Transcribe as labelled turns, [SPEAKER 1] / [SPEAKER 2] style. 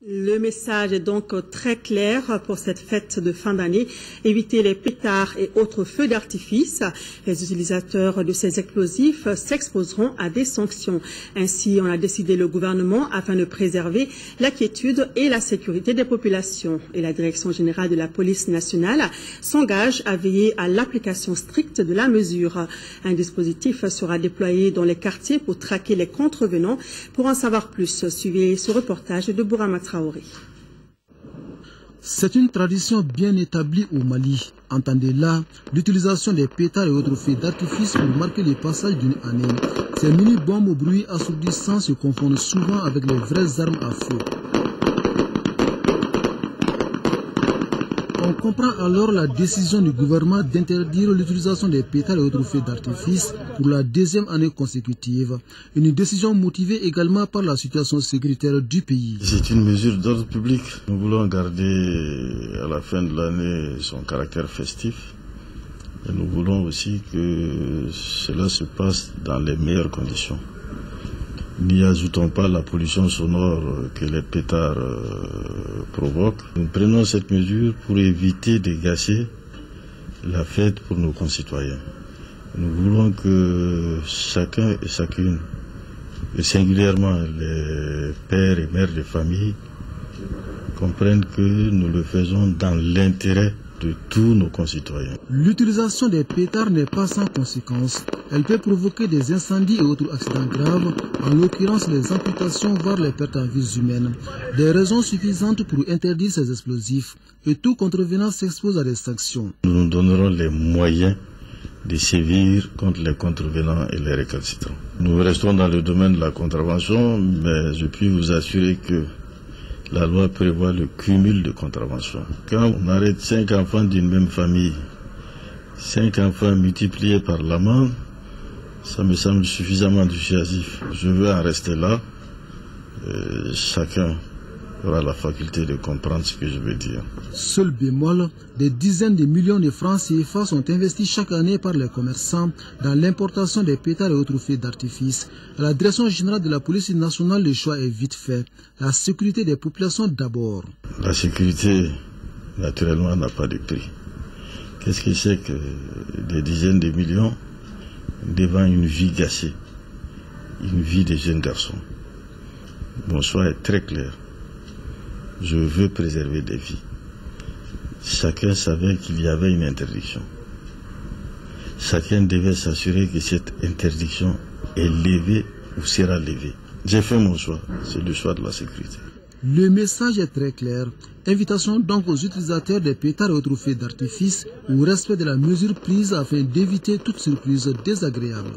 [SPEAKER 1] Le message est donc très clair pour cette fête de fin d'année. Éviter les pétards et autres feux d'artifice. Les utilisateurs de ces explosifs s'exposeront à des sanctions. Ainsi, on a décidé le gouvernement afin de préserver la quiétude et la sécurité des populations. Et la Direction générale de la police nationale s'engage à veiller à l'application stricte de la mesure. Un dispositif sera déployé dans les quartiers pour traquer les contrevenants. Pour en savoir plus, suivez ce reportage de Bourama Traoré.
[SPEAKER 2] C'est une tradition bien établie au Mali. Entendez là l'utilisation des pétards et autres feux d'artifice pour marquer le passage d'une année. Ces mini-bombes au bruit assourdissant se confondent souvent avec les vraies armes à feu. On comprend alors la décision du gouvernement d'interdire l'utilisation des pétards et autres feux d'artifice pour la deuxième année consécutive. Une décision motivée également par la situation sécuritaire du pays.
[SPEAKER 3] C'est une mesure d'ordre public. Nous voulons garder à la fin de l'année son caractère festif. Et nous voulons aussi que cela se passe dans les meilleures conditions. N'y ajoutons pas la pollution sonore que les pétards provoquent. Nous prenons cette mesure pour éviter de gâcher la fête pour nos concitoyens. Nous voulons que chacun et chacune, et singulièrement les pères et mères de famille, comprennent que nous le faisons dans l'intérêt de tous nos concitoyens.
[SPEAKER 2] L'utilisation des pétards n'est pas sans conséquences. Elle peut provoquer des incendies et autres accidents graves, en l'occurrence les amputations, voire les pertes en vies humaines. Des raisons suffisantes pour interdire ces explosifs, et tout contrevenant s'expose à des sanctions.
[SPEAKER 3] Nous nous donnerons les moyens de sévir contre les contrevenants et les récalcitrants. Nous restons dans le domaine de la contravention, mais je puis vous assurer que la loi prévoit le cumul de contraventions. Quand on arrête 5 enfants d'une même famille, 5 enfants multipliés par l'amende, ça me semble suffisamment dissuasif. Je veux en rester là. Chacun aura la faculté de comprendre ce que je veux dire.
[SPEAKER 2] Seul bémol, des dizaines de millions de francs CFA sont investis chaque année par les commerçants dans l'importation des pétards et autres feux d'artifice. À la Direction générale de la police nationale, le choix est vite fait. La sécurité des populations d'abord.
[SPEAKER 3] La sécurité, naturellement, n'a pas de prix. Qu'est-ce que c'est que des dizaines de millions devant une vie gâchée, une vie de jeunes garçons? Mon choix est très clair. Je veux préserver des vies. Chacun savait qu'il y avait une interdiction. Chacun devait s'assurer que cette interdiction est levée ou sera levée. J'ai fait mon choix, c'est le choix de la sécurité.
[SPEAKER 2] Le message est très clair. Invitation donc aux utilisateurs des pétards et autres feux d'artifice au respect de la mesure prise afin d'éviter toute surprise désagréable.